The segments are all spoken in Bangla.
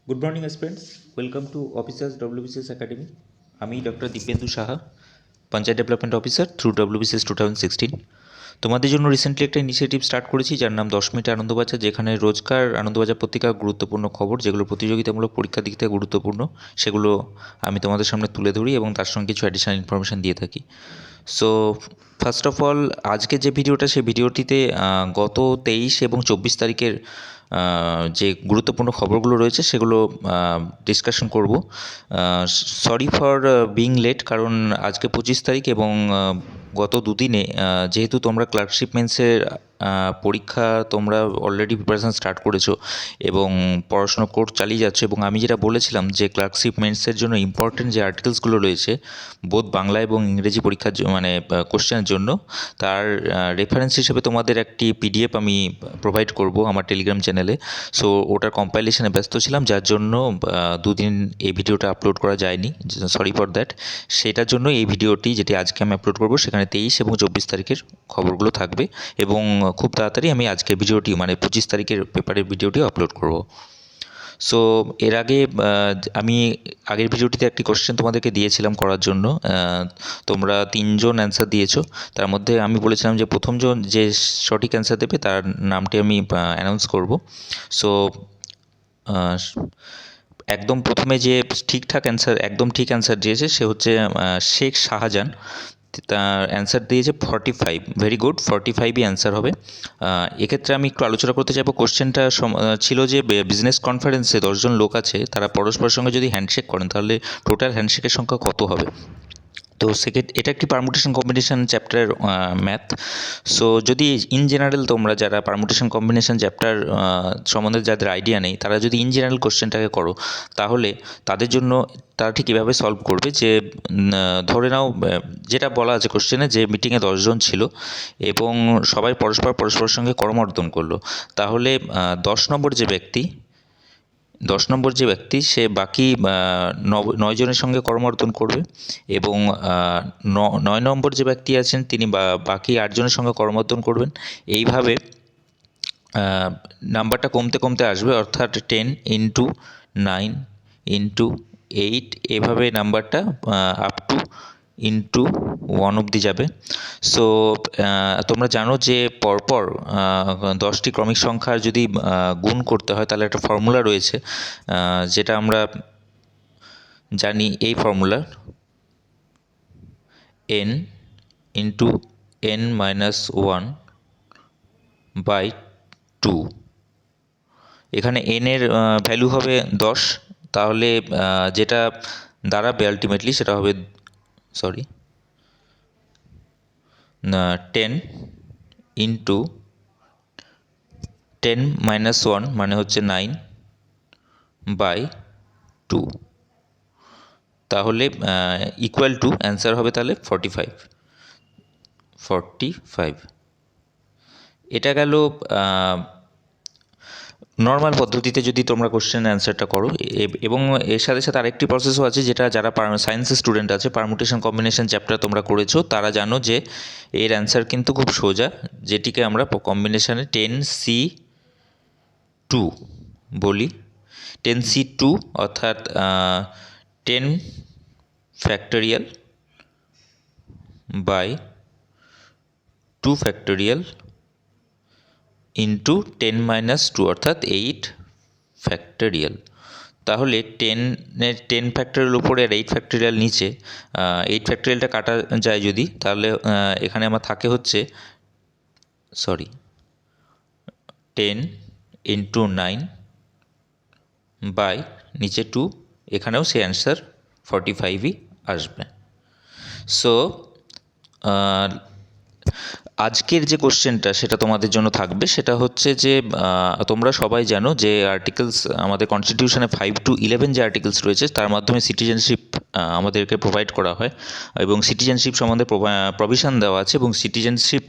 Good morning students, welcome to officers WBCS academy. আমি doctor Dipendu Saha, panchayat development officer through WBCS 2016। তোমাদের জন্য রিসেন্টলি একটা ইনিশিয়েটিভ স্টার্ট করেছি যার নাম 10 মিনিটে আনন্দবাজার, যেখানে রোজকার আনন্দবাজার পত্রিকার গুরুত্বপূর্ণ খবর, যেগুলো প্রতিযোগিতামূলক পরীক্ষার দিক থেকে গুরুত্বপূর্ণ, সেগুলো আমি তোমাদের সামনে তুলে ধরি এবং তার সঙ্গে কিছু অ্যাডিশনাল ইনফরমেশান দিয়ে থাকি। সো ফার্স্ট অফ অল, আজকে যে ভিডিওটা, সেই ভিডিওটিতে গত 23 এবং 24 তারিখের যে গুরুত্বপূর্ণ খবরগুলো রয়েছে সেগুলো ডিসকাশন করব। সরি ফর বিং লেট, কারণ আজকে 25 তারিখ এবং গত দুদিনে যেহেতু তোমরা ক্লার্কশিপ মেন্সের পরীক্ষা তোমরা অলরেডি প্রিপারেশান স্টার্ট করেছো এবং পড়াশোনা কোর্স চালিয়ে যাচ্ছ, এবং আমি যেটা বলেছিলাম যে ক্লার্কশিপ মেন্সের জন্য ইম্পর্টেন্ট যে আর্টিকেলসগুলো রয়েছে বোধ বাংলা এবং ইংরেজি পরীক্ষার মানে কোশ্চেনের জন্য, তার রেফারেন্স হিসেবে তোমাদের একটি পিডিএফ আমি প্রোভাইড করব আমার টেলিগ্রাম চ্যানেলে। সো ওটার কম্পাইলেশনে ব্যস্ত ছিলাম, যার জন্য দুদিন এই ভিডিওটা আপলোড করা যায়নি, সরি ফর দ্যাট। সেটার জন্য এই ভিডিওটি, যেটি আজকে আমি আপলোড করব, সেখানে 23 এবং 24 তারিখের খবরগুলো থাকবে এবং খুব তাড়াতাড়ি আমি আজকের ভিডিওটি মানে 25 তারিখের পেপারের ভিডিওটিও আপলোড করব। সো এর আগে আমি আগের ভিডিওটিতে একটি কোশ্চেন তোমাদেরকে দিয়েছিলাম করার জন্য। তোমরা 3জন অ্যান্সার দিয়েছো। তার মধ্যে আমি বলেছিলাম যে প্রথমজন যে সঠিক অ্যান্সার দেবে তার নামটি আমি অ্যানাউন্স করব। সো একদম প্রথমে যে ঠিকঠাক অ্যান্সার, একদম ঠিক অ্যান্সার দিয়েছে সে হচ্ছে শেখ শাহজাহান। তার অ্যান্সার দিয়েছে 45। ভেরি গুড, 45ই অ্যান্সার হবে। এক্ষেত্রে আমি একটু আলোচনা করতে চাইবো। কোশ্চেনটা ছিল যে বিজনেস কনফারেন্সে 10জন লোক আছে, তারা পরস্পরের সঙ্গে যদি হ্যান্ডশেক করেন তাহলে টোটাল হ্যান্ডশেকের সংখ্যা কত হবে। তো এটা একটি পারমুটেশন কম্বিনেশন চ্যাপ্টারের ম্যাথ। সো যদি ইন জেনারেল তোমরা যারা পারমুটেশন কম্বিনেশন চ্যাপ্টার সম্বন্ধে যাদের আইডিয়া নেই, তারা যদি ইন জেনারেল কোশ্চেনটাকে করো, তাহলে তাদের জন্য তারা ঠিক কীভাবে সলভ করবে যে ধরে নাও যেটা বলা আছে কোশ্চেনে, যে মিটিংয়ে 10জন ছিল এবং সবাই পরস্পরের সঙ্গে করমর্দন করলো, তাহলে 10 নম্বর যে ব্যক্তি সে বাকি 9 জনের সঙ্গে করমর্দন করবে এবং 9 নম্বর যে ব্যক্তি আছেন তিনি বাকি 8 জনের সঙ্গে করমর্দন করবেন। এইভাবে নাম্বারটা কমতে কমতে আসবে, অর্থাৎ 10 ইন্টু 9 ইন্টু 8, এভাবে নাম্বারটা আপ টু ইন্টু 1 অবধি যাবে। সো তোমরা জানো যে পরপর 10টি ক্রমিক সংখ্যার যদি গুণ করতে হয় তাহলে একটা ফর্মুলা রয়েছে, যেটা আমরা জানি। এই formula n into n minus 1 by 2। এখানে n এর ভ্যালু হবে 10, তাহলে যেটা দাঁড়াবে আলটিমেটলি সেটা হবে 10 ইন্টু 10 মাইনাস 1 মানে হচ্ছে 9 বাই 2, তাহলে ইকুয়াল টু অ্যান্সার হবে তাহলে 45। এটা গেল নর্মাল পদ্ধতিতে যদি তোমরা কোশ্চেন অ্যান্সারটা করো। এবং এর সাথে সাথে আরেকটি প্রসেসও আছে, যেটা যারা সায়েন্সের স্টুডেন্ট আছে, পারমুটেশন কম্বিনেশন চ্যাপ্টার তোমরা করেছো, তারা জানো যে এর অ্যান্সার কিন্তু খুব সোজা, যেটিকে আমরা কম্বিনেশানে 10C2 বলি। 10C2 অর্থাৎ 10 factorial by 2 factorial into 10 minus 2 অর্থাৎ 8 ফ্যাক্টোরিয়াল। তাহলে 10 ফ্যাক্টোরিয়াল উপরে আর 8 ফ্যাক্টোরিয়াল নিচে, 8 ফ্যাক্টোরিয়ালটা কাটা যায় যদি, তাহলে এখানে আমার থাকে হচ্ছে 10 ইন্টু 9 বাই নিচে 2, এখানেও সেই অ্যান্সার 45ই আসবে। সো আজকের যে কোশ্চেনটা সেটা তোমাদের জন্য থাকবে, সেটা হচ্ছে যে তোমরা সবাই জানো যে আর্টিকেলস আমাদের কনস্টিটিউশনে 5 to 11 যে আর্টিকেলস রয়েছে তার মাধ্যমে সিটিজেনশিপ আমাদেরকে প্রোভাইড করা হয় এবং সিটিজেনশিপ সম্বন্ধে প্রভিশন দেওয়া আছে, এবং সিটিজেনশিপ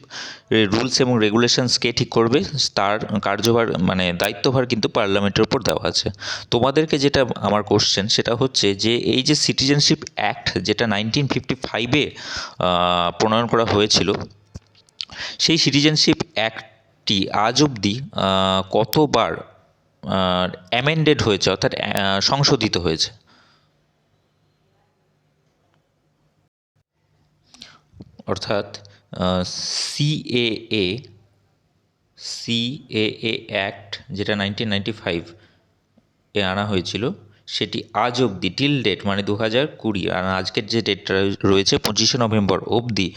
রুলস এবং রেগুলেশনস কে ঠিক করবে তার কার্যভার মানে দায়িত্বভার কিন্তু পার্লামেন্টের উপর দেওয়া আছে। তোমাদেরকে যেটা আমার কোশ্চেন সেটা হচ্ছে যে এই যে সিটিজেনশিপ অ্যাক্ট যেটা 1955-এ প্রণয়ন করা হয়েছিল, সেই সিটিজেনশিপ অ্যাক্টটি আজ অবধি কতবার অ্যামেন্ডেড হয়েছে, অর্থাৎ সংশোধিত হয়েছে। অর্থাৎ সিএএ সিএএ অ্যাক্ট, যেটা 1995 এ আনা হয়েছিল, সেটি আজ অবধি টিল ডেট, মানে 2020 আর আজকের যে ডেটটা রয়েছে 25শে নভেম্বর অবধি,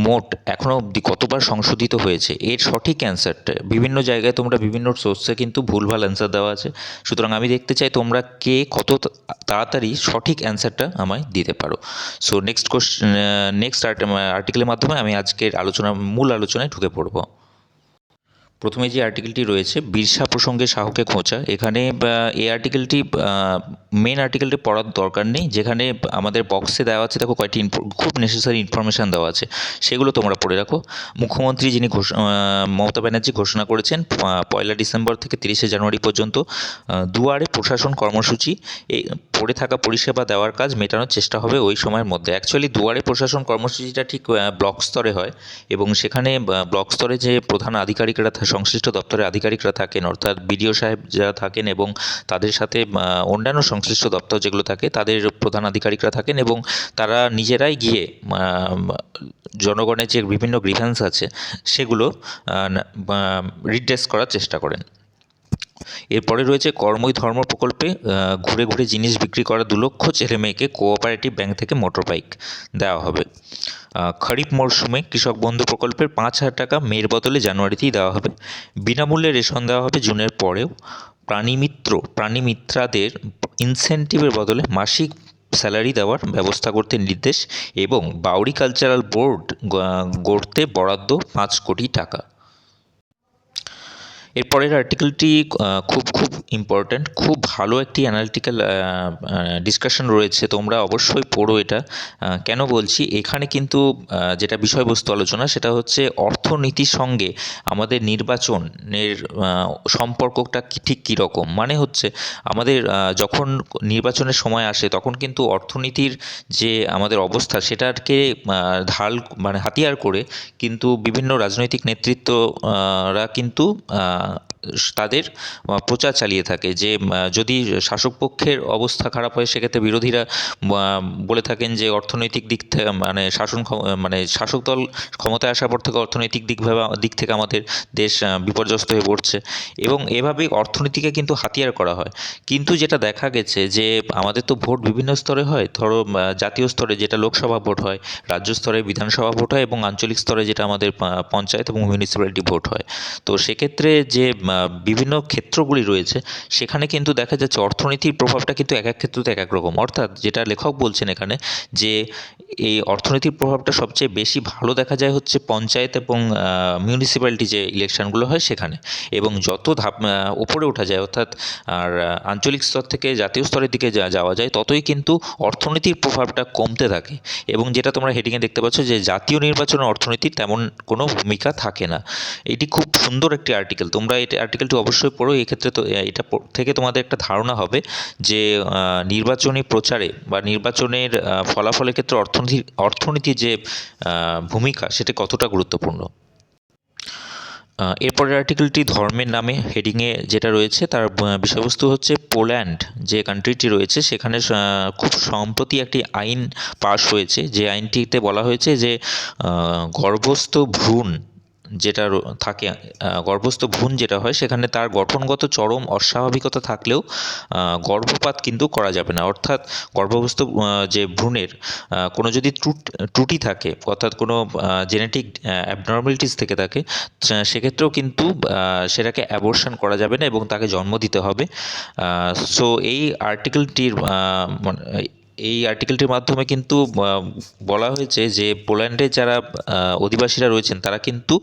মোট এখনও অবধি কতবার সংশোধিত হয়েছে এর সঠিক অ্যান্সারটা বিভিন্ন জায়গায় তোমরা বিভিন্ন সোর্সে কিন্তু ভুলভাল অ্যান্সার দেওয়া আছে। সুতরাং আমি দেখতে চাই তোমরা কে কত তাড়াতাড়ি সঠিক অ্যান্সারটা আমায় দিতে পারো। সো নেক্সট আর্টিকেলের মাধ্যমে আমি আজকের মূল আলোচনায় ঢুকে পড়ব। প্রথমে যে আর্টিকেলটি রয়েছে, বিরসা প্রসঙ্গে শাহকে খোঁচা, এখানে এই আর্টিকেলটি মেন আর্টিকেলটি পড়ার দরকার নেই। যেখানে আমাদের বক্সে দেওয়া আছে, দেখো কয়েকটি খুব নেসেসারি ইনফরমেশান দেওয়া আছে, সেগুলো তোমরা পড়ে রাখো। মুখ্যমন্ত্রী যিনি মমতা ব্যানার্জি ঘোষণা করেছেন 1 ডিসেম্বর থেকে 30শে জানুয়ারি পর্যন্ত দুয়ারে প্রশাসন কর্মসূচি, এই পড়ে থাকা পরিষেবা দেওয়ার কাজ মেটানোর চেষ্টা হবে ওই সময়ের মধ্যে। অ্যাকচুয়ালি দুয়ারে প্রশাসন কর্মসূচিটা ঠিক ব্লক স্তরে হয়, এবং সেখানে ব্লক স্তরে যে প্রধান আধিকারিকরা সংশ্লিষ্ট দপ্তরের আধিকারিকরা থাকেন, অর্থাৎ বিডিও সাহেব যারা থাকেন, এবং তাদের সাথে অন্যান্য সংশ্লিষ্ট দপ্তর যেগুলো থাকে তাদের প্রধান আধিকারিকরা থাকেন, এবং তারা নিজেরাই গিয়ে জনগণের যে বিভিন্ন গ্রিভ্যান্স আছে সেগুলো রিড্রেস করার চেষ্টা করেন। এরপরে রয়েছে কর্মই ধর্ম প্রকল্পে ঘুরে ঘুরে জিনিস বিক্রি করা 2 লক্ষ ছেলে মেয়েকে কোঅপারেটিভ ব্যাংক থেকে মোটর বাইক দেওয়া হবে। খরিফ মরশুমে কৃষক বন্ধু প্রকল্পের 5,000 টাকা মের বদলে জানুয়ারিতেই দেওয়া হবে। বিনামূল্যে রেশন দেওয়া হবে জুনের পরেও। প্রাণীমিত্রাদের ইনসেন্টিভের বদলে মাসিক স্যালারি দেওয়ার ব্যবস্থা করতে নির্দেশ, এবং বাউরি কালচারাল বোর্ড গড়তে বরাদ্দ 5 কোটি টাকা। এরপরের আর্টিকেলটি খুব ইম্পর্ট্যান্ট, খুব ভালো একটি অ্যানালিটিক্যাল ডিসকাশন রয়েছে, তোমরা অবশ্যই পড়ো এটা। কেন বলছি, এখানে কিন্তু যেটা বিষয়বস্তু আলোচনা সেটা হচ্ছে অর্থনীতির সঙ্গে আমাদের নির্বাচনের সম্পর্কটা ঠিক কীরকম। মানে হচ্ছে আমাদের যখন নির্বাচনের সময় আসে তখন কিন্তু অর্থনীতির যে আমাদের অবস্থা সেটাকে হাতিয়ার করে কিন্তু বিভিন্ন রাজনৈতিক নেতৃত্বরা কিন্তু তাদের প্রচার চালিয়ে থাকে যে যদি শাসক পক্ষের অবস্থা খারাপ হয় সেক্ষেত্রে বিরোধীরা বলে থাকেন যে অর্থনৈতিক দিক থেকে শাসক দল ক্ষমতায় আসার পর থেকে অর্থনৈতিক দিক থেকে আমাদের দেশ বিপর্যস্ত হয়ে পড়ছে, এবং এভাবেই অর্থনীতিকে কিন্তু হাতিয়ার করা হয়। কিন্তু যেটা দেখা গেছে যে আমাদের তো ভোট বিভিন্ন স্তরে হয়, ধরো জাতীয় স্তরে যেটা লোকসভা ভোট হয়, রাজ্য স্তরে বিধানসভা ভোট হয়, এবং আঞ্চলিক স্তরে যেটা আমাদের পঞ্চায়েত এবং মিউনিসিপ্যালিটি ভোট হয়। তো সেক্ষেত্রে যে বিভিন্ন ক্ষেত্রগুলি রয়েছে সেখানে কিন্তু দেখা যাচ্ছে অর্থনীতির প্রভাবটা কিন্তু এক এক ক্ষেত্রতে এক এক রকম। অর্থাৎ যেটা লেখক বলছেন এখানে, যে এই অর্থনীতির প্রভাবটা সবচেয়ে বেশি ভালো দেখা যায় হচ্ছে পঞ্চায়েত এবং মিউনিসিপ্যালিটি যে ইলেকশনগুলো হয় সেখানে, এবং যত ওপরে ওঠা যায় অর্থাৎ আর আঞ্চলিক স্তর থেকে জাতীয় স্তরের দিকে যাওয়া যায় ততই কিন্তু অর্থনীতির প্রভাবটা কমতে থাকে। এবং যেটা তোমরা হেডিংয়ে দেখতে পাচ্ছ যে জাতীয় নির্বাচনে অর্থনীতির তেমন কোনো ভূমিকা থাকে না। এটি খুব সুন্দর একটি আর্টিকেল, তোমরা এই আর্টিকেলটি অবশ্যই পড়ো। এই ক্ষেত্রে তো এটা থেকে তোমাদের একটা ধারণা হবে যে নির্বাচনী প্রচারে বা নির্বাচনের ফলাফলের ক্ষেত্রে অর্থনীতির যে ভূমিকা সেটা কতটা গুরুত্বপূর্ণ। এরপরের আর্টিকেলটি ধর্মের নামে হেডিংয়ে যেটা রয়েছে তার বিষয়বস্তু হচ্ছে পোল্যান্ড যে কান্ট্রিটি রয়েছে সেখানে খুব সম্প্রতি একটি আইন পাস হয়েছে, যে আইনটিতে বলা হয়েছে যে গর্ভস্থ ভ্রূণ যেটা থাকে, গর্ভস্থ ভ্রূণ যেটা হয় সেখানে তার গঠনগত চরম অস্বাভাবিকতা থাকলেও গর্ভপাত কিন্তু করা যাবে না। অর্থাৎ গর্ভস্থ যে ভ্রূণের কোনো যদি ত্রুটি থাকে, অর্থাৎ কোনো জেনেটিক অ্যাবনর্মালিটিস থেকে থাকে, সেক্ষেত্রেও কিন্তু সেটাকে অ্যাবর্শন করা যাবে না এবং তাকে জন্ম দিতে হবে। সো এই আর্টিকেলটির মাধ্যমে কিন্তু বলা হয়েছে যে পোল্যান্ডের যারা অধিবাসীরা রয়েছেন তারা কিন্তু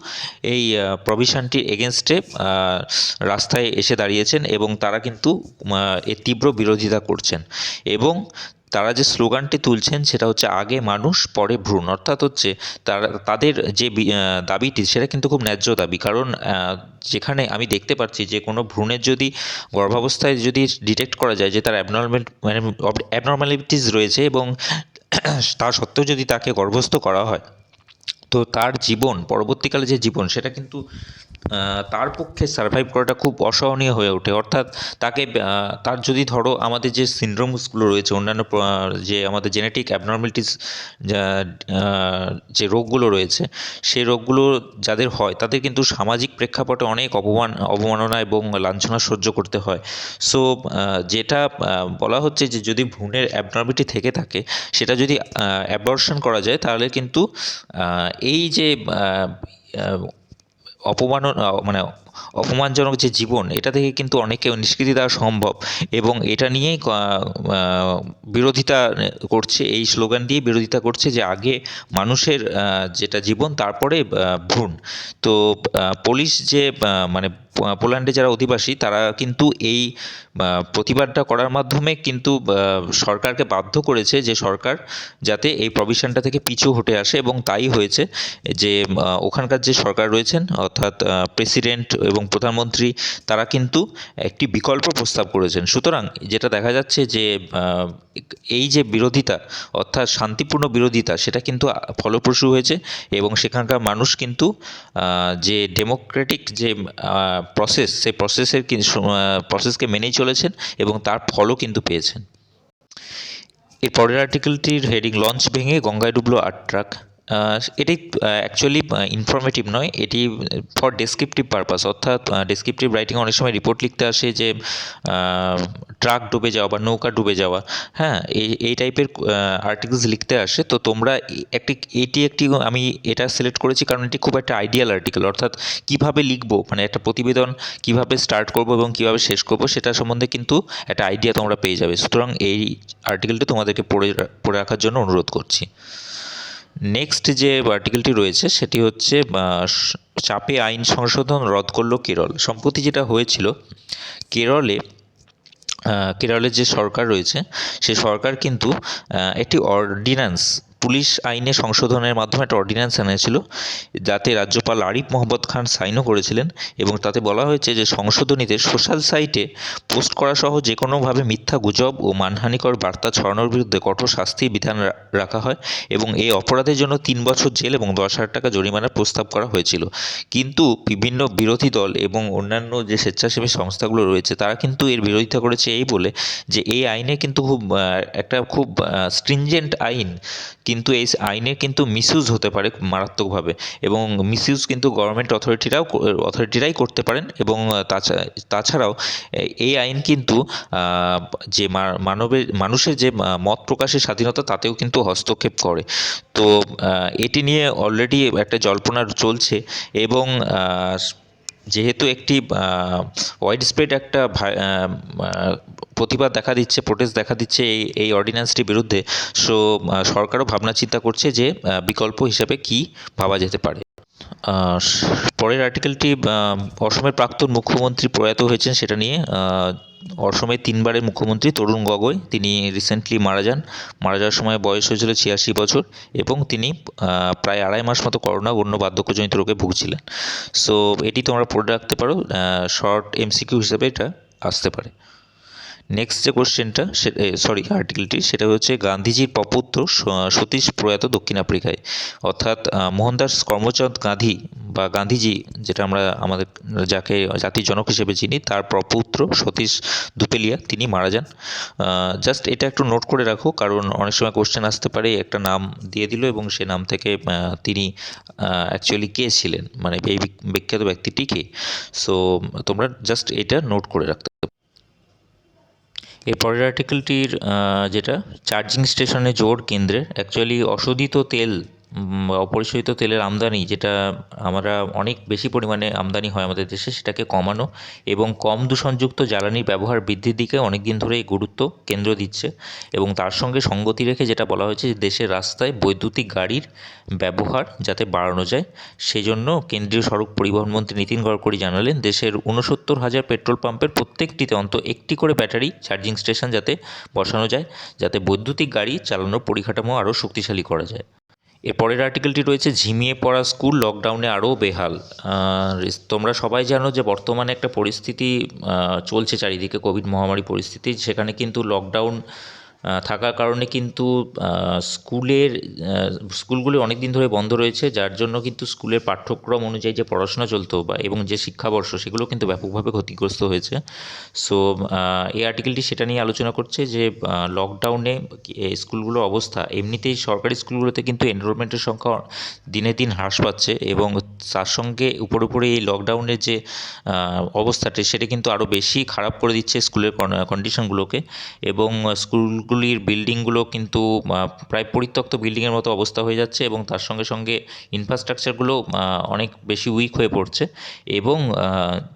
এই প্রভিশনটির এগেনস্টে রাস্তায় এসে দাঁড়িয়েছেন, এবং তারা কিন্তু এর তীব্র বিরোধিতা করছেন। এবং তারা যে স্লোগানটি তুলছেন সেটা হচ্ছে আগে মানুষ পরে ভ্রূণ। অর্থাৎ হচ্ছে তাদের যে দাবিটি সেটা কিন্তু খুব ন্যায্য দাবি, কারণ যেখানে আমি দেখতে পাচ্ছি যে কোনো ভ্রূণের যদি গর্ভাবস্থায় যদি ডিটেক্ট করা যায় যে তার অ্যাবনর্মালিটিস রয়েছে, এবং তা সত্ত্বেও যদি তাকে গর্ভস্থ করা হয় তো তার জীবন, পরবর্তীকালে যে জীবন সেটা কিন্তু তার পক্ষে সার্ভাইভ করাটা খুব অসহনীয় হয়ে ওঠে। অর্থাৎ তাকে তার যদি ধরো আমাদের যে সিনড্রোমসগুলো রয়েছে, অন্যান্য যে আমাদের জেনেটিক অ্যাবনর্মালিটিস, যে রোগগুলো রয়েছে, সেই রোগগুলো যাদের হয় তাদের কিন্তু সামাজিক প্রেক্ষাপটে অনেক অবমাননা এবং লাঞ্ছনা সহ্য করতে হয়। সো যেটা বলা হচ্ছে যে যদি ভ্রূণের অ্যাবনর্মালিটি থেকে থাকে, সেটা যদি অ্যাবর্শন করা যায় তাহলে কিন্তু এই যে মানে অপমানজনক যে জীবন, এটা থেকে কিন্তু অনেককে নিষ্কৃতি দেওয়া সম্ভব। এবং এটা নিয়েই বিরোধিতা করছে, এই স্লোগান দিয়ে বিরোধিতা করছে যে আগে মানুষের যেটা জীবন, তারপরে ভ্রূণ। তো পুলিশ যে মানে পোল্যান্ডে যারা অধিবাসী, তারা কিন্তু এই প্রতিবাদটা করার মাধ্যমে কিন্তু সরকারকে বাধ্য করেছে যে সরকার যাতে এই প্রভিশনটা থেকে পিছু হটে আসে, এবং তাই হয়েছে যে ওখানকার যে সরকার রয়েছেন, অর্থাৎ প্রেসিডেন্ট এবং প্রধানমন্ত্রী, তারা কিন্তু একটি বিকল্প প্রস্তাব করেছেন। সুতরাং যেটা দেখা যাচ্ছে যে এই যে বিরোধিতা, অর্থাৎ শান্তিপূর্ণ বিরোধিতা, সেটা কিন্তু ফলপ্রসূ হয়েছে, এবং সেখানকার মানুষ কিন্তু যে ডেমোক্রেটিক যে প্রসেস, সেই প্রসেসকে মেনেই চলেছেন এবং তার ফলও কিন্তু পেয়েছেন। এর পরের আর্টিকেলটির হেডিং, লঞ্চ ভেঙে গঙ্গায় ডুবলো 8 ট্রাক। এটি অ্যাকচুয়ালি ইনফরমেটিভ নয়, এটি ফর ডেসক্রিপটিভ পারপাস। অর্থাৎ ডেসক্রিপটিভ রাইটিং অনেক সময় রিপোর্ট লিখতে আসে যে ট্রাক ডুবে যাওয়া বা নৌকা ডুবে যাওয়া, হ্যাঁ, এই টাইপের আর্টিকেলস লিখতে আসে। তো তোমরা এটি আমি এটা সিলেক্ট করেছি কারণ এটি খুব একটা আইডিয়াল আর্টিকেল। অর্থাৎ কীভাবে লিখবো, মানে একটা প্রতিবেদন কীভাবে স্টার্ট করবো এবং কীভাবে শেষ করবো, সেটা সম্বন্ধে কিন্তু একটা আইডিয়া তোমরা পেয়ে যাবে। সুতরাং এই আর্টিকেলটি তোমাদেরকে পড়ে রাখার জন্য অনুরোধ করছি। নেক্সট যে আর্টিকেলটি রয়েছে সেটি হচ্ছে চাপে আইন সংশোধন রদ করল কেরল। সম্প্রতি যেটা হয়েছিল, কেরলের যে সরকার রয়েছে, সে সরকার কিন্তু একটি অর্ডিন্যান্স, পুলিশ আইনে সংশোধনের মাধ্যমে একটা অর্ডিন্যান্স এনেছিল, যাতে রাজ্যপাল আরিফ মোহাম্মদ খান সাইনও করেছিলেন। এবং তাতে বলা হয়েছে যে সংশোধনীতে সোশ্যাল সাইটে পোস্ট করা সহ যে কোনোভাবে মিথ্যা গুজব ও মানহানিকর বার্তা ছড়ানোর বিরুদ্ধে কঠোর শাস্তির বিধান রাখা হয়, এবং এই অপরাধের জন্য 3 বছর জেল এবং 10,000 টাকা জরিমানার প্রস্তাব করা হয়েছিল। কিন্তু বিভিন্ন বিরোধী দল এবং অন্যান্য যে স্বেচ্ছাসেবী সংস্থাগুলো রয়েছে, তারা কিন্তু এর বিরোধিতা করেছে এই বলে যে এই আইনে কিন্তু একটা খুব স্ট্রিনজেন্ট আইন, কিন্তু এই আইনে কিন্তু মিসইউজ হতে পারে মারাত্মকভাবে, এবং মিসইউজ কিন্তু গভর্নমেন্ট অথরিটিরাই করতে পারেন। এবং তাছাড়াও এই আইন কিন্তু যে মানুষের যে মত প্রকাশের স্বাধীনতা, তাতেও কিন্তু হস্তক্ষেপ করে। তো এটি নিয়ে অলরেডি একটা জল্পনা চলছে, এবং যেহেতু একটি ওয়াইড স্প্রেড একটা প্রতিবাদ দেখা দিচ্ছে, প্রোটেস্ট দেখা দিচ্ছে এই অর্ডিন্যান্সটির বিরুদ্ধে, সো সরকারও ভাবনা চিন্তা করছে যে বিকল্প হিসাবে কী ভাবা যেতে পারে। পরের আর্টিকেলটি অসমের প্রাক্তন মুখ্যমন্ত্রী প্রয়াত হয়েছেন সেটা নিয়ে। অসমের 3 বারের মুখ্যমন্ত্রী তরুণ গগৈ, তিনি রিসেন্টলি মারা যাওয়ার সময় বয়স হয়েছিল 86 বছর, এবং তিনি প্রায় 2.5 মাস মতো করোনা অন্য বার্ধক্যজনিত রোগে ভুগছিলেন। সো এটি তোমরা পড়ে রাখতে পারো, শর্ট এমসিকিউ হিসেবে এটা আসতে পারে। নেক্সট যে কোশ্চেনটা, আর্টিকেলটি, সেটা হচ্ছে গান্ধীজির প্রপৌত্র সতীশ প্রয়াত দক্ষিণ আফ্রিকায়। অর্থাৎ মোহনদাস করমচাঁদ গান্ধী বা গান্ধীজি, যেটা আমরা যাকে জাতির জনক হিসেবে চিনি, তার প্রপৌত্র সতীশ দুপেলিয়া, তিনি মারা যান। জাস্ট এটা একটু নোট করে রাখো, কারণ অনেক সময় কোশ্চেন আসতে পারে একটা নাম দিয়ে দিল এবং সে নাম থেকে তিনি অ্যাকচুয়ালি কে ছিলেন, মানে এই বিখ্যাত ব্যক্তিটি কে। সো তোমরা জাস্ট এটা নোট করে রাখতে। এর পরের আর্টিকেলটির যেটা চার্জিং স্টেশনে জোর কেন্দ্রের, অ্যাকচুয়ালি অশোধিত তেল বা অপরিশোধিত তেলের আমদানি, যেটা আমরা অনেক বেশি পরিমাণে আমদানি হয় আমাদের দেশে, সেটাকে কমানো এবং কম দূষণযুক্ত জ্বালানির ব্যবহার বৃদ্ধির দিকে অনেক দিন ধরেই গুরুত্ব কেন্দ্র দিচ্ছে। এবং তার সঙ্গে সঙ্গতি রেখে যেটা বলা হয়েছে যে দেশের রাস্তায় বৈদ্যুতিক গাড়ির ব্যবহার যাতে বাড়ানো যায়, সেই জন্য কেন্দ্রীয় সড়ক পরিবহন মন্ত্রী নীতিন গডকরি জানালেন দেশের 69,000 পেট্রোল পাম্পের প্রত্যেকটিতে অন্তত একটি করে ব্যাটারি চার্জিং স্টেশন যাতে বসানো যায়, যাতে বৈদ্যুতিক গাড়ি চালানোর পরিকাঠামো আরও শক্তিশালী করা যায়। এর পরের আর্টিকেলটি রয়েছে ঝিমিয়ে পড়া স্কুল লকডাউনে আরও বেহাল। তোমরা সবাই জানো যে বর্তমানে একটা পরিস্থিতি চলছে চারিদিকে, কোভিড মহামারী পরিস্থিতি, সেখানে কিন্তু লকডাউন থাকার কারণে কিন্তু স্কুলগুলি অনেক দিন ধরে বন্ধ রয়েছে, যার জন্য কিন্তু স্কুলের পাঠ্যক্রম অনুযায়ী যে পড়াশোনা চলতো এবং যে শিক্ষাবর্ষ সেগুলো কিন্তু ব্যাপকভাবে ক্ষতিগ্রস্ত হয়েছে। সো এই আর্টিকেলটি সেটা নিয়ে আলোচনা করছে যে লকডাউনে স্কুলগুলোর অবস্থা, এমনিতেই সরকারি স্কুলগুলোতে কিন্তু এনরোলমেন্টের সংখ্যা দিনে দিন হ্রাস পাচ্ছে এবং তার সঙ্গে উপরে এই লকডাউনের যে অবস্থাটি সেটা কিন্তু আরও বেশি খারাপ করে দিচ্ছে স্কুলের কন্ডিশনগুলোকে। এবং স্কুলগুলির বিল্ডিংগুলো কিন্তু প্রায় পরিত্যক্ত বিল্ডিংয়ের মতো অবস্থা হয়ে যাচ্ছে এবং তার সঙ্গে সঙ্গে ইনফ্রাস্ট্রাকচারগুলো অনেক বেশি উইক হয়ে পড়ছে। এবং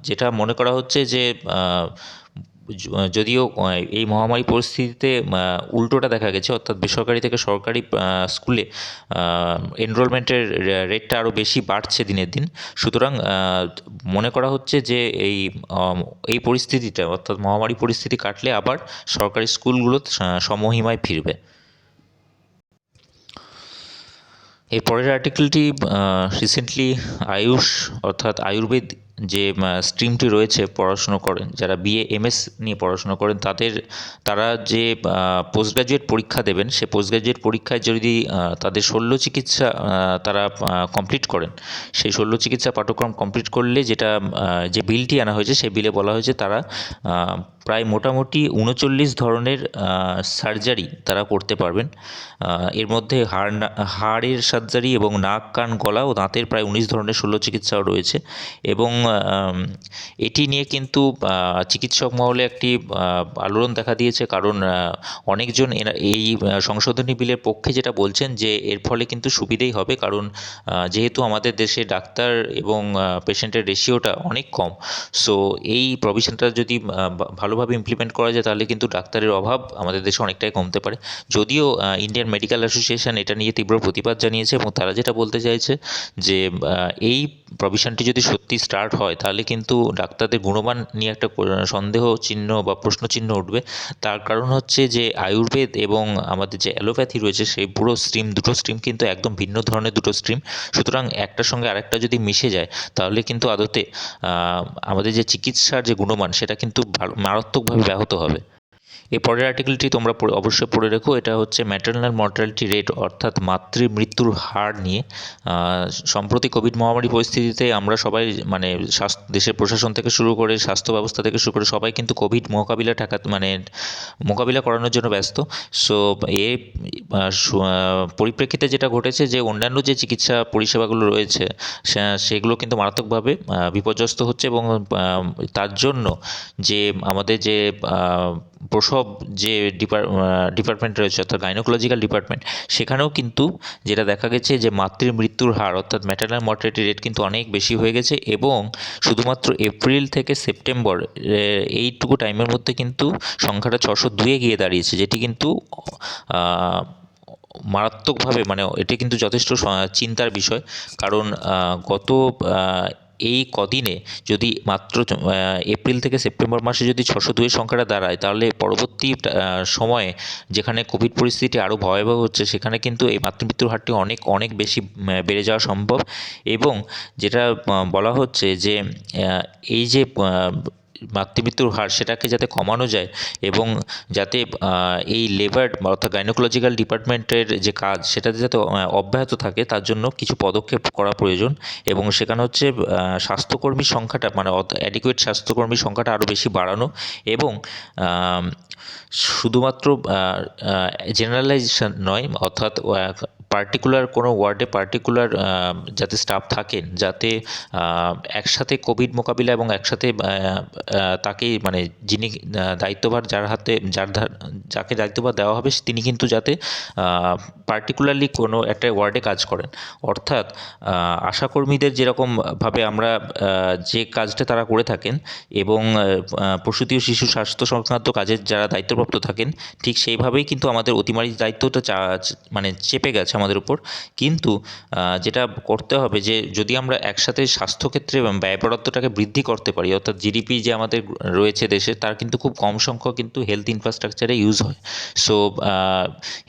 যেটা মনে করা হচ্ছে যে যদিও এই মহামারী পরিস্থিতিতে উল্টোটা দেখা গেছে, অর্থাৎ বেসরকারি থেকে সরকারি স্কুলে এনরোলমেন্টের রেটটা আরও বেশি বাড়ছে দিনের দিন। সুতরাং মনে করা হচ্ছে যে এই পরিস্থিতিটা, অর্থাৎ মহামারী পরিস্থিতি কাটলে আবার সরকারি স্কুলগুলো সমহিমায় ফিরবে। এর পরের আর্টিকেলটি রিসেন্টলি আয়ুষ অর্থাৎ আয়ুর্বেদ যে স্ট্রিমটি রয়েছে, পড়াশুনো করেন যারা বিএ এমএস নিয়ে পড়াশুনো করেন, তারা যে পোস্ট গ্র্যাজুয়েট পরীক্ষা দেবেন, সে পোস্ট গ্র্যাজুয়েট পরীক্ষায় যদি তাদের শল্য চিকিৎসা তারা কমপ্লিট করেন, সেই শল্য চিকিৎসা পাঠ্যক্রম কমপ্লিট করলে যে বিলটি আনা হয়েছে সেই বিলে বলা হয়েছে তারা প্রায় মোটামুটি ৩৯ ধরনের সার্জারি তারা করতে পারবেন। এর মধ্যে হাড়ের সার্জারি এবং নাক, কান, গলা ও দাঁতের প্রায় ১৯ ধরনের শল্য চিকিৎসাও রয়েছে। এবং এটি নিয়ে কিন্তু চিকিৎসক মহলে একটি আলোড়ন দেখা দিয়েছে, কারণ অনেকজন এই সংশোধনী বিলের পক্ষে যেটা বলছেন যে এর ফলে কিন্তু সুবিধেই হবে, কারণ যেহেতু আমাদের দেশে ডাক্তার এবং পেশেন্টের রেশিওটা অনেক কম। সো এই প্রভিশনটা যদি ভালোভাবে ইমপ্লিমেন্ট করা যায় তাহলে কিন্তু ডাক্তারের অভাব আমাদের দেশে অনেকটাই কমতে পারে। যদিও ইন্ডিয়ান মেডিকেল অ্যাসোসিয়েশন এটা নিয়ে তীব্র প্রতিবাদ জানিয়েছে এবং তারা যেটা বলতে চাইছে যে এই প্রভিশনটি যদি সত্যি স্টার্ট হয় তাহলে কিন্তু ডাক্তারদের গুণমান নিয়ে একটা সন্দেহ চিহ্ন বা প্রশ্নচিহ্ন উঠবে। তার কারণ হচ্ছে যে আয়ুর্বেদ এবং আমাদের যে অ্যালোপ্যাথি রয়েছে সেই দুটো স্ট্রিম কিন্তু একদম ভিন্ন ধরনের দুটো স্ট্রিম। সুতরাং একটার সঙ্গে আরেকটা যদি মিশে যায় তাহলে কিন্তু আদতে আমাদের যে চিকিৎসার যে গুণমান সেটা কিন্তু মারাত্মকভাবে ব্যাহত হবে। এর পরের আর্টিকেলটি তোমরা অবশ্যই পড়ে রেখো। এটা হচ্ছে ম্যাটারনাল মর্টালিটি রেট অর্থাৎ মাতৃমৃত্যুর হার নিয়ে। সম্প্রতি কোভিড মহামারী পরিস্থিতিতে আমরা সবাই দেশের প্রশাসন থেকে শুরু করে স্বাস্থ্য ব্যবস্থা থেকে শুরু করে সবাই কিন্তু কোভিড মোকাবিলা করানোর জন্য ব্যস্ত। সো এর পরিপ্রেক্ষিতে যেটা ঘটেছে যে অন্যান্য যে চিকিৎসা পরিষেবাগুলো রয়েছে সেগুলো কিন্তু মারাত্মকভাবে বিপর্যস্ত হচ্ছে এবং তার জন্য যে আমাদের যে প্রসব যে ডিপার্টমেন্ট রয়েছে অর্থাৎ গাইনোকোলজিক্যাল ডিপার্টমেন্ট, সেখানেও কিন্তু যেটা দেখা গেছে যে মাতৃমৃত্যুর হার অর্থাৎ ম্যাটারনাল মর্টালিটি রেট কিন্তু অনেক বেশি হয়ে গেছে এবং শুধুমাত্র এপ্রিল থেকে সেপ্টেম্বর এইটুকু টাইমের মধ্যে কিন্তু সংখ্যাটা ৬০২-এ গিয়ে দাঁড়িয়েছে, যেটি কিন্তু মারাত্মকভাবে এটি কিন্তু যথেষ্ট চিন্তার বিষয়। কারণ গত এই কদিনে যদি মাত্র এপ্রিল থেকে সেপ্টেম্বর মাসে যদি ৬০২-এর সংখ্যাটা দাঁড়ায় তাহলে পরবর্তী সময়ে যেখানে কোভিড পরিস্থিতি আরও ভয়াবহ হচ্ছে সেখানে কিন্তু এই মাতৃমৃত্যুর হারটি অনেক অনেক বেশি বেড়ে যাওয়া সম্ভব। এবং যেটা বলা হচ্ছে যে এই যে মাতৃমৃত্যুর হার সেটাকে যাতে কমানো যায় এবং যাতে এই লেবার অর্থাৎ গাইনোকোলজিক্যাল ডিপার্টমেন্টের যে কাজ সেটাতে যাতে অব্যাহত থাকে তার জন্য কিছু পদক্ষেপ করা প্রয়োজন। এবং সেখানে হচ্ছে স্বাস্থ্যকর্মীর সংখ্যাটা অ্যাডিকুয়েট স্বাস্থ্যকর্মীর সংখ্যাটা আরও বেশি বাড়ানো এবং শুধুমাত্র জেনারেলাইজেশন নয়, অর্থাৎ পার্টিকুলার কোনো ওয়ার্ডে পার্টিকুলার যাতে স্টাফ থাকেন, যাতে একসাথে কোভিড মোকাবিলা এবং একসাথে তাকে যিনি দায়িত্বভার যাকে দায়িত্বভার দেওয়া হবে তিনি কিন্তু যাতে পার্টিকুলারলি কোনো একটা ওয়ার্ডে কাজ করেন। অর্থাৎ আশাকর্মীদের যেরকমভাবে আমরা যে কাজটা তারা করে থাকেন এবং প্রসূতি ও শিশু স্বাস্থ্য সংক্রান্ত কাজের যারা দায়িত্বপ্রাপ্ত থাকেন, ঠিক সেইভাবেই কিন্তু আমাদের অতিমারির দায়িত্বটা চেপে গেছে আমাদের উপর। কিন্তু যেটা করতে হবে যে যদি আমরা একসাথে স্বাস্থ্যক্ষেত্রে ব্যয় বরাদ্দটাকে বৃদ্ধি করতে পারি, অর্থাৎ জিডিপি যে আমাদের রয়েছে দেশে তার কিন্তু খুব কম সংখ্যক কিন্তু হেলথ ইনফ্রাস্ট্রাকচারে ইউজ হয়। সো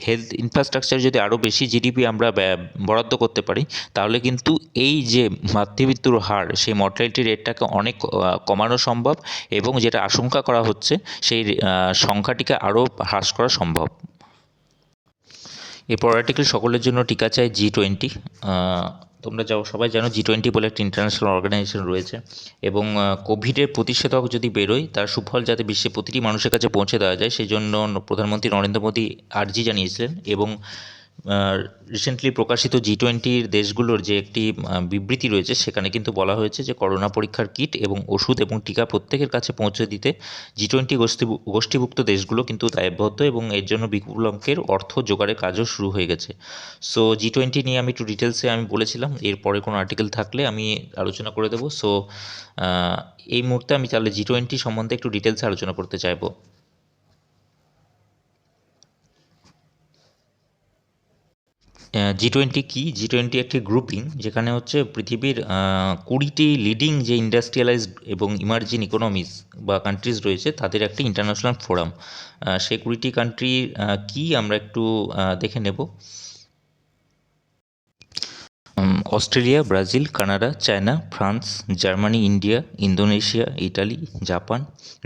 হেলথ ইনফ্রাস্ট্রাকচার যদি আরও বেশি জিডিপি আমরা বরাদ্দ করতে পারি, তাহলে কিন্তু এই যে মাতৃমৃত্যুর হার, সেই মর্টালিটি রেটটাকে অনেক কমানো সম্ভব, এবং যেটা আশঙ্কা করা হচ্ছে সেই সংখ্যাটিকে আরও হ্রাস করা সম্ভব। এরপর আর্টিকেল সকলের জন্য টিকা চাই G20। তোমরা সবাই জানো G20 বলে একটা ইন্টারন্যাশনাল অর্গানাইজেশন রয়েছে, এবং কোভিডের প্রতিষেধক যদি বেরোয় তার সুফল যাতে বিশ্বের প্রতিটি মানুষের কাছে পৌঁছে দেওয়া যায়, সেই জন্য প্রধানমন্ত্রী নরেন্দ্র মোদী আর্জি জানিয়েছিলেন। এবং রিসেন্টলি প্রকাশিত G20-র দেশগুলোর যে একটি বিবৃতি রয়েছে, সেখানে কিন্তু বলা হয়েছে যে করোনা পরীক্ষার কিট এবং ওষুধ এবং টিকা প্রত্যেকের কাছে পৌঁছে দিতে G20 গোষ্ঠীভুক্ত দেশগুলো কিন্তু দায়বদ্ধ, এবং এর জন্য বিপুল অঙ্কের অর্থ জোগাড়ের কাজও শুরু হয়ে গেছে। সো G20 নিয়ে আমি একটু ডিটেলসে আমি বলেছিলাম, এরপরে কোনো আর্টিকেল থাকলে আমি আলোচনা করে দেবো। সো এই মুহূর্তে আমি তাহলে G20 সম্বন্ধে একটু ডিটেলসে আলোচনা করতে চাইবো। G20 কি? G20 একটি গ্রুপিং যেখানে হচ্ছে পৃথিবীর 20টি লিডিং যে ইন্ডাস্ট্রিয়ালাইজড এবং ইমার্জিং ইকোনমিজ বা কান্ট্রিজ রয়েছে তাদের একটি ইন্টারন্যাশনাল ফোরাম। সেই 20টি কান্ট্রি কি আমরা একটু দেখে নেব। Australia, Brazil, Canada, China, France, Germany, India, Indonesia, Italy, Japan,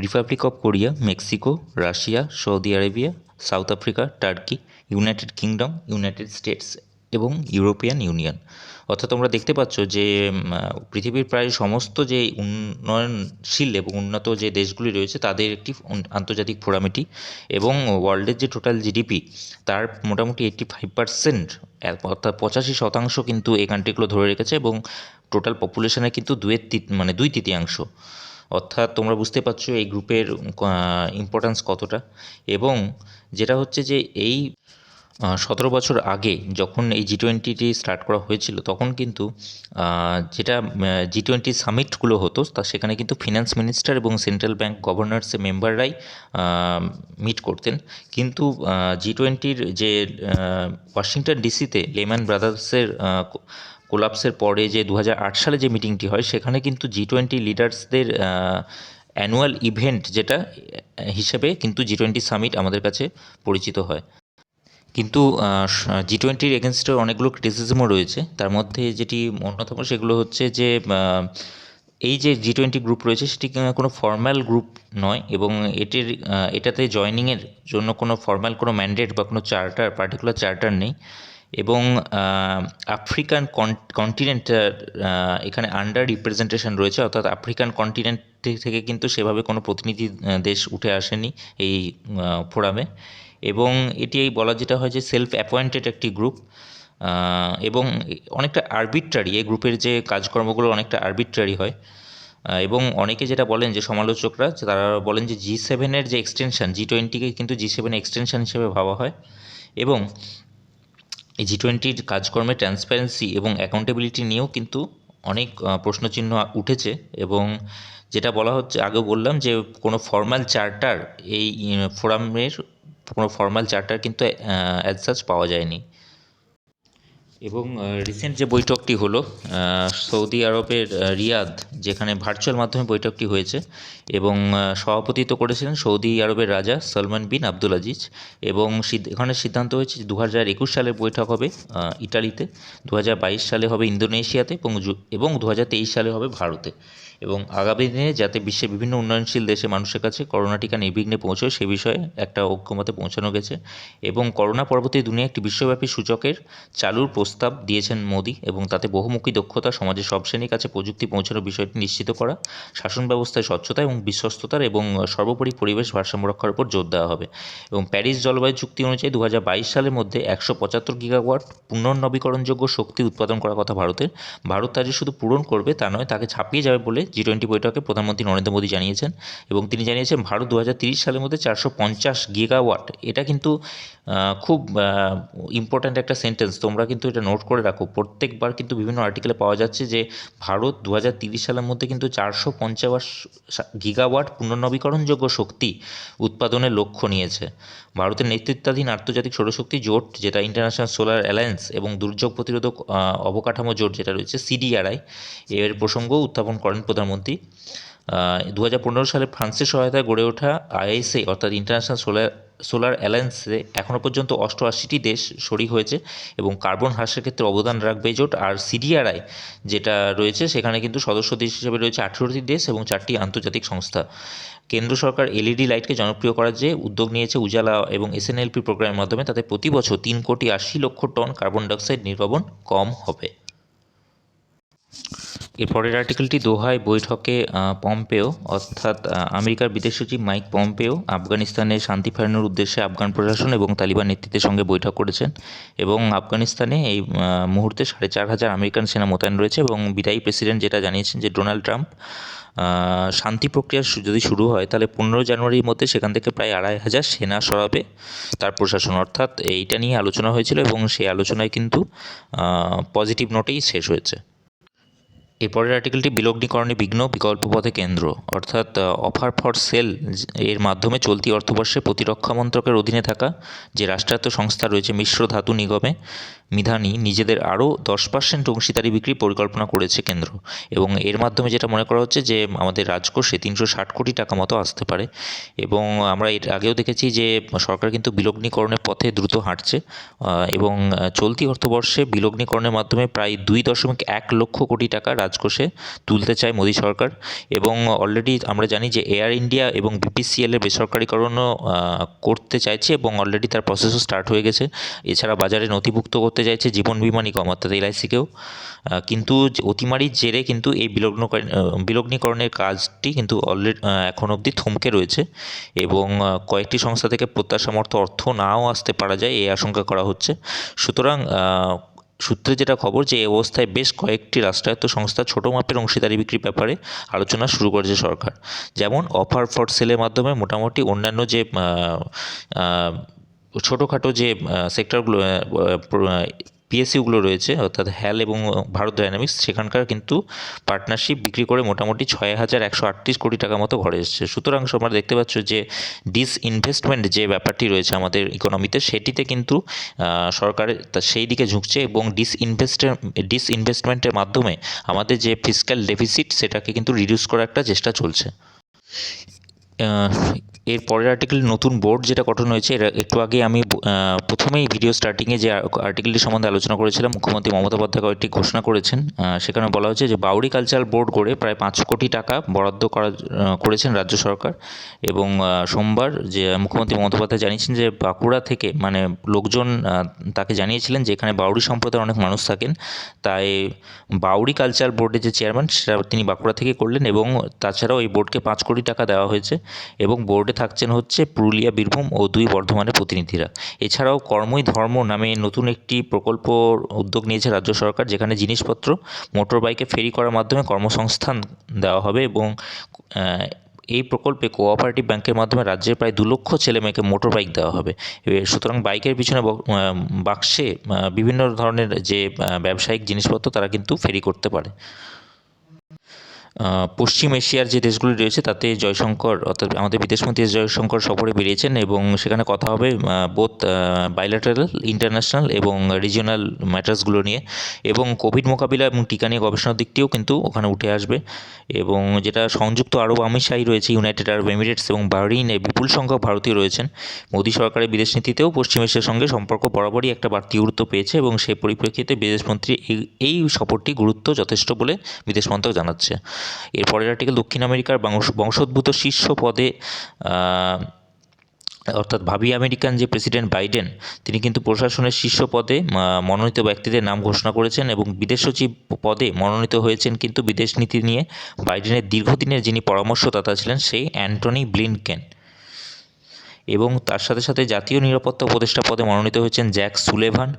Republic of Korea, Mexico, Russia, Saudi Arabia, south Africa, turkey, United kingdom, United states এবং ইউরোপিয়ান ইউনিয়ন। অর্থাৎ তোমরা দেখতে পাচ্ছ যে পৃথিবীর প্রায় সমস্ত যে উন্নয়নশীল এবং উন্নত যে দেশগুলি রয়েছে তাদের একটি আন্তর্জাতিক ফোরাম এটি, এবং ওয়ার্ল্ডের যে টোটাল জিডিপি তার মোটামুটি 85%, অর্থাৎ 85% কিন্তু এই কান্ট্রিগুলো ধরে রেখেছে, এবং টোটাল পপুলেশনের কিন্তু দুই তৃতীয়াংশ। অর্থাৎ তোমরা বুঝতে পারছো এই গ্রুপের ইম্পর্ট্যান্স কতটা। এবং যেটা হচ্ছে যে এই 17 বছর আগে যখন এই G20টি স্টার্ট করা হয়েছিল, তখন কিন্তু যেটা G20 সামিটগুলো হতো সেখানে কিন্তু ফিনান্স মিনিস্টার এবং সেন্ট্রাল ব্যাঙ্ক গভর্নর্সের মেম্বাররাই মিট করতেন। কিন্তু G20-র যে ওয়াশিংটন ডিসিতে লেহম্যান ব্রাদার্সের কোলাপসের পরে যে 2008 সালে যে মিটিংটি হয়, সেখানে কিন্তু G20 লিডার্সদের অ্যানুয়াল ইভেন্ট যেটা হিসেবে কিন্তু G20 সামিট আমাদের কাছে পরিচিত হয়। কিন্তু G20-র এগেনস্টে অনেকগুলো ক্রিটিসিজমও রয়েছে। তার মধ্যে যেটি অন্যতম সেগুলো হচ্ছে যে এই যে G20 গ্রুপ রয়েছে সেটি কোনো ফর্ম্যাল গ্রুপ নয়, এবং এটাতে জয়েনিংয়ের জন্য কোনো ফর্ম্যাল কোনো ম্যান্ডেট বা কোনো পার্টিকুলার চার্টার নেই। এবং আফ্রিকান কন্টিনেন্টের এখানে আন্ডার রিপ্রেজেন্টেশন রয়েছে, অর্থাৎ আফ্রিকান কন্টিনেন্ট থেকে কিন্তু সেভাবে কোনো প্রতিনিধি দেশ উঠে আসেনি এই ফোরামে। এবং এটি বলা যেটা হয় যে সেলফ অ্যাপয়েন্টেড একটি গ্রুপ, এবং অনেকটা আরবিট্রারি। এই গ্রুপের যে কাজকর্মগুলো অনেকটা আরবিট্রারি হয়, এবং অনেকে যেটা বলেন যে সমালোচকরা তারা বলেন যে G7-এর যে এক্সটেনশন, G20-কে কিন্তু G7 এক্সটেনশন হিসেবে ভাবা হয়। এবং এই G20-র কাজকর্মের ট্রান্সপারেন্সি এবং অ্যাকাউন্টেবিলিটি নিয়েও কিন্তু অনেক প্রশ্নচিহ্ন উঠেছে। এবং যেটা বলা হচ্ছে, আগেও বললাম যে কোনো ফর্ম্যাল চার্টার এই ফোরামের কোনো ফর্ম্যাল চার্টার কিন্তু অ্যাজ সাচ পাওয়া যায়নি। এবং রিসেন্ট যে বৈঠকটি হলো সৌদি আরবের রিয়াদ, যেখানে ভার্চুয়াল মাধ্যমে বৈঠকটি হয়েছে, এবং সভাপতিত্ব করেছিলেন সৌদি আরবের রাজা সলমান বিন আব্দুল আজিজ। এবং এখানে সিদ্ধান্ত হয়েছে 2021 সালে বৈঠক হবে ইটালিতে, 2022 সালে হবে ইন্দোনেশিয়াতে, এবং 2023 সালে হবে ভারতে। এবং আগামী দিনে যাতে বিশ্বের বিভিন্ন উন্নয়নশীল দেশে মানুষের কাছে করোনা টিকা নির্বিঘ্নে পৌঁছয় সে বিষয়ে একটা ঐক্যমতে পৌঁছানো গেছে। এবং করোনা পরবর্তী দুনিয়া একটি বিশ্বব্যাপী সূচকের চালুর প্রস্তাব দিয়েছেন মোদি, এবং তাতে বহুমুখী দক্ষতা, সমাজের সব শ্রেণীর কাছে প্রযুক্তি পৌঁছানোর বিষয়টি নিশ্চিত করা, শাসন ব্যবস্থায় স্বচ্ছতা এবং বিশ্বস্ততার, এবং সর্বোপরি পরিবেশ ভারসাম্য রক্ষার উপর জোর দেওয়া হবে। এবং প্যারিস জলবায়ু চুক্তি অনুযায়ী 2022 সালের মধ্যে 175 গিগাওয়াট পুনর্নবীকরণযোগ্য শক্তি উৎপাদন করার কথা ভারতের। ভারত তা যে শুধু পূরণ করবে তা নয়, তাকে ছাপিয়ে যাবে বলে G20 বৈঠকে প্রধানমন্ত্রী নরেন্দ্র মোদী জানিয়েছেন, এবং তিনি জানিয়েছেন ভারত 2030 সালের মধ্যে 450 গিগাওয়াট। এটা কিন্তু খুব ইম্পর্ট্যান্ট একটা সেন্টেন্স, তোমরা কিন্তু এটা নোট করে রাখো। প্রত্যেকবার কিন্তু বিভিন্ন আর্টিকেলে পাওয়া যাচ্ছে যে ভারত 2030 সালের মধ্যে কিন্তু 450 গিগাওয়াট পুনর্নবীকরণযোগ্য শক্তি উৎপাদনের লক্ষ্য নিয়েছে। ভারতের নেতৃত্বাধীন আন্তর্জাতিক সৌরশক্তি জোট, যেটা ইন্টারন্যাশনাল সোলার অ্যালায়েন্স, এবং দুর্যোগ প্রতিরোধক অবকাঠামো জোট যেটা রয়েছে CDRI, এর প্রসঙ্গও উত্থাপন করেন প্রধানমন্ত্রী। 2015 সালে ফ্রান্সের সহায়তায় গড়ে ওঠা ISA অর্থাৎ ইন্টারন্যাশনাল সোলার অ্যালায়েন্সে এখনও পর্যন্ত 88টি দেশ শরিক হয়েছে এবং কার্বন হ্রাসের ক্ষেত্রে অবদান রাখবে এই জোট। আর CDRI যেটা রয়েছে সেখানে কিন্তু সদস্য দেশ হিসেবে রয়েছে 18টি দেশ এবং 4টি আন্তর্জাতিক সংস্থা। কেন্দ্র সরকার LED লাইটকে জনপ্রিয় করার যে উদ্যোগ নিয়েছে উজালা এবং SNLP প্রোগ্রামের মাধ্যমে, তাতে প্রতি বছর 3,80,00,000 টন কার্বন ডাইঅক্সাইড নির্গমন কম হবে। এর পরের আর্টিকেলটি দোহায় বৈঠকে পম্পেও অর্থাৎ আমেরিকার বিদেশ সচিব মাইক পম্পেও আফগানিস্তানে শান্তি ফেরানোর উদ্দেশ্যে আফগান প্রশাসন এবং তালিবান নেতৃত্বের সঙ্গে বৈঠক করেছেন, এবং আফগানিস্তানে এই মুহূর্তে 4,500 আমেরিকান সেনা মোতায়েন রয়েছে, এবং বিদায়ী প্রেসিডেন্ট যেটা জানিয়েছেন যে ডোনাল্ড ট্রাম্প শান্তি প্রক্রিয়া যদি শুরু হয় তাহলে 15 জানুয়ারির মধ্যে সেখান থেকে প্রায় 2,500 সেনা সরাবে তার প্রশাসন, অর্থাৎ এইটা নিয়ে আলোচনা হয়েছিল এবং সেই আলোচনায় কিন্তু পজিটিভ নোটেই শেষ হয়েছে। এরপরের আর্টিকেলটি বিলগ্নিকরণে বিঘ্ন, বিকল্প পথে কেন্দ্র, অর্থাৎ অফার ফর সেল এর মাধ্যমে চলতি অর্থবর্ষে প্রতিরক্ষা মন্ত্রকের অধীনে থাকা যে রাষ্ট্রায়ত্ত সংস্থা রয়েছে মিশ্র ধাতু নিগমে মিধানি নিজেদের আরও 10% অংশীদারি বিক্রির পরিকল্পনা করেছে কেন্দ্র, এবং এর মাধ্যমে যেটা মনে করা হচ্ছে যে আমাদের রাজকোষে 360 কোটি টাকা মতো আসতে পারে। এবং আমরা এর আগেও দেখেছি যে সরকার কিন্তু বিলগ্নিকরণের পথে দ্রুত হাঁটছে, এবং চলতি অর্থবর্ষে বিলগ্নিকরণের মাধ্যমে প্রায় 2.1 লক্ষ কোটি টাকা রাজকোষে তুলতে চায় মোদী সরকার। এবং অলরেডি আমরা জানি যে এয়ার ইন্ডিয়া এবং BPCL এর বেসরকারিকরণও করতে চাইছে এবং অলরেডি তার প্রসেসও স্টার্ট হয়ে গেছে। এছাড়া বাজারে নথিভুক্ত করতে চাইছে জীবন বিমা নিগম অর্থাৎ LICকেও, কিন্তু অতিমারির জেরে কিন্তু এই বিলগ্নিকরণের কাজটি কিন্তু অলরেডি এখন অবধি থমকে রয়েছে, এবং কয়েকটি সংস্থা থেকে প্রত্যাশা মতো অর্থ নাও আসতে পারা যায় এই আশঙ্কা করা হচ্ছে। সুতরাং সূত্রে যেটা খবর যে এই অবস্থায় বেশ কয়েকটি রাষ্ট্রায়ত্ত সংস্থা ছোটো মাপের অংশীদারি বিক্রির ব্যাপারে আলোচনা শুরু করেছে সরকার, যেমন অফার ফর সেলের মাধ্যমে মোটামুটি অন্যান্য যে ছোটোখাটো যে সেক্টরগুলো PSUগুলো রয়েছে অর্থাৎ HAL এবং ভারত ডায়নামিক্স, সেখানকার কিন্তু পার্টনারশিপ বিক্রি করে মোটামুটি 6,138 কোটি টাকা মতো ঘরে এসেছে। সুতরাং তোমরা দেখতে পাচ্ছ যে ডিসইনভেস্টমেন্ট যে ব্যাপারটি রয়েছে আমাদের ইকোনমিতে, সেটিতে কিন্তু সরকারের সেই দিকে ঝুঁকছে, এবং ডিসইনভেস্টমেন্টের মাধ্যমে আমাদের যে ফিসক্যাল ডেফিসিট সেটাকে কিন্তু রিডিউস করার একটা চেষ্টা চলছে। এর পরের আর্টিকেল নতুন বোর্ড যেটা গঠন হয়েছে, একটু আগে আমি প্রথমেই ভিডিও স্টার্টিংয়ে যে আর্টিকেলটি সম্বন্ধে আলোচনা করেছিলাম, মুখ্যমন্ত্রী মমতা বন্দ্যোপাধ্যায় কয়েকটি ঘোষণা করেছেন। সেখানে বলা হয়েছে যে বাউরি কালচারাল বোর্ড গড়ে প্রায় 5 কোটি টাকা বরাদ্দ করেছেন রাজ্য সরকার। এবং সোমবার যে মুখ্যমন্ত্রী মমতা বন্দ্যোপাধ্যায় জানিয়েছেন যে বাঁকুড়া থেকে মানে লোকজন তাকে জানিয়েছিলেন যে এখানে বাউরি সম্প্রদায়ের অনেক মানুষ থাকেন, তাই বাউরি কালচারাল বোর্ডের যে চেয়ারম্যান সেটা তিনি বাঁকুড়া থেকে করলেন, এবং তাছাড়াও এই বোর্ডকে 5 কোটি টাকা দেওয়া হয়েছে, এবং বোর্ডে থাকছেন হচ্ছে পুরুলিয়া, বীরভূম ও 2 বর্ধমানের প্রতিনিধিরা। এছাড়াও কর্মই ধর্ম নামে নতুন একটি প্রকল্প উদ্যোগ নিয়েছে রাজ্য সরকার, যেখানে জিনিসপত্র মোটর বাইকে ফেরি করার মাধ্যমে কর্মসংস্থান দেওয়া হবে, এবং এই প্রকল্পে কোঅপারেটিভ ব্যাংকের মাধ্যমে রাজ্যের প্রায় 2 লক্ষ ছেলে মেয়েকে মোটর বাইক দেওয়া হবে। সুতরাং বাইকের পিছনে বাক্সে বিভিন্ন ধরনের যে ব্যবসায়িক জিনিসপত্র তারা কিন্তু ফেরি করতে পারে। পশ্চিম এশিয়ার যে দেশগুলি রয়েছে তাতে জয়শঙ্কর অর্থাৎ আমাদের বিদেশমন্ত্রী জয়শঙ্কর সফরে বেরিয়েছেন, এবং সেখানে কথা হবে বোথ বাইল্যাটারাল, ইন্টারন্যাশনাল এবং রিজিওনাল ম্যাটার্সগুলো নিয়ে, এবং কোভিড মোকাবিলা এবং টিকা নিয়ে গবেষণার দিকটিও কিন্তু ওখানে উঠে আসবে। এবং যেটা সংযুক্ত আরব আমিরশাহী রয়েছে, ইউনাইটেড আরব এমিরেটস এবং বাহরিনে বিপুল সংখ্যক ভারতীয় রয়েছেন। মোদী সরকারের বিদেশ নীতিতেও পশ্চিম এশিয়ার সঙ্গে সম্পর্ক বরাবরই একটা বাড়তি গুরুত্ব পেয়েছে, এবং সেই পরিপ্রেক্ষিতে বিদেশমন্ত্রী এই সফরটি গুরুত্ব যথেষ্ট বলে বিদেশ মন্ত্রক জানাচ্ছে। এরপরের আর্টিকেল দক্ষিণ আমেরিকার বংশোদ্ভূত শীর্ষ পদে অর্থাৎ ভাবি আমেরিকান যে প্রেসিডেন্ট বাইডেন, তিনি কিন্তু প্রশাসনের শীর্ষ পদে মনোনীত ব্যক্তিদের নাম ঘোষণা করেছেন, এবং বিদেশ সচিব পদে মনোনীত হয়েছেন কিন্তু বিদেশ নীতি নিয়ে বাইডেনের দীর্ঘদিনের যিনি পরামর্শদাতা ছিলেন সেই অ্যান্টনি ব্লিনকেন, এবং তার সাথে সাথে জাতীয় নিরাপত্তা উপদেষ্টা পদে মনোনীত হয়েছেন জ্যাক সুলেভান।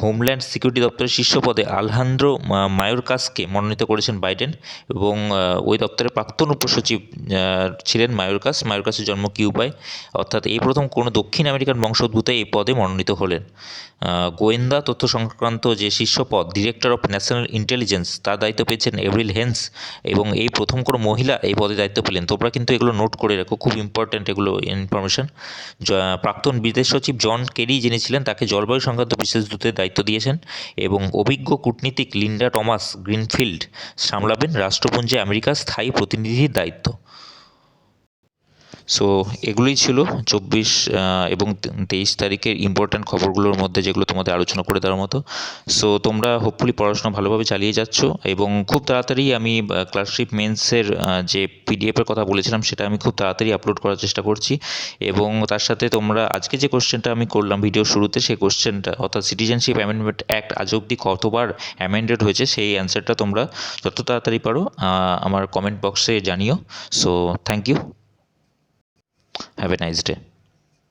হোমল্যান্ড সিকিউরিটি দপ্তরের শীর্ষ পদে আলহান্দ্রো মায়োরকাসকে মনোনীত করেছেন বাইডেন এবং ওই দপ্তরের প্রাক্তন উপসচিব ছিলেন মায়োরকাসের জন্ম কিউবায়, অর্থাৎ এই প্রথম কোনো দক্ষিণ আমেরিকান বংশোদ্ভূত এই পদে মনোনীত হলেন। গোয়েন্দা তথ্য সংক্রান্ত যে শীর্ষ পদ ডিরেক্টর অফ ন্যাশনাল ইন্টেলিজেন্স তার দায়িত্ব পেয়েছেন এভরিল হেন্স এবং এই প্রথম কোনো মহিলা এই পদে দায়িত্ব পেলেন। তোমরা কিন্তু এগুলো নোট করে রাখো, খুব ইম্পর্ট্যান্ট এগুলো ইনফরমেশন। প্রাক্তন বিদেশ সচিব জন কেরি যিনি ছিলেন তাকে জলবায়ু সংক্রান্ত বিশেষ দূতের দায়িত্ব দিয়েছেন এবং অভিজ্ঞ কূটনীতিক লিন্ডা টমাস গ্রিনফিল্ড সামলাবেন রাষ্ট্রপুঞ্জে আমেরিকার স্থায়ী প্রতিনিধির দায়িত্ব। সো এগুলোই ছিল 24 এবং 23 তারিখের ইম্পর্ট্যান্ট খবরগুলোর মধ্যে যেগুলো তোমাদের আলোচনা করে দেওয়ার মতো। সো তোমরা হোপফুলি পড়াশোনা ভালোভাবে চালিয়ে যাচ্ছ এবং খুব তাড়াতাড়ি আমি ক্লার্কশিপ মেন্সের যে পিডিএফের কথা বলেছিলাম সেটা আমি খুব তাড়াতাড়ি আপলোড করার চেষ্টা করছি এবং তার সাথে তোমরা আজকে যে কোশ্চেনটা আমি করলাম ভিডিও শুরুতে সেই কোশ্চেনটা অর্থাৎ সিটিজেনশিপ অ্যামেন্ডমেন্ট অ্যাক্ট আজ অবধি কতবার অ্যামেন্ডেড হয়েছে সেই অ্যান্সারটা তোমরা যত তাড়াতাড়ি পারো আমার কমেন্ট বক্সে জানিও। So thank you, have a nice day.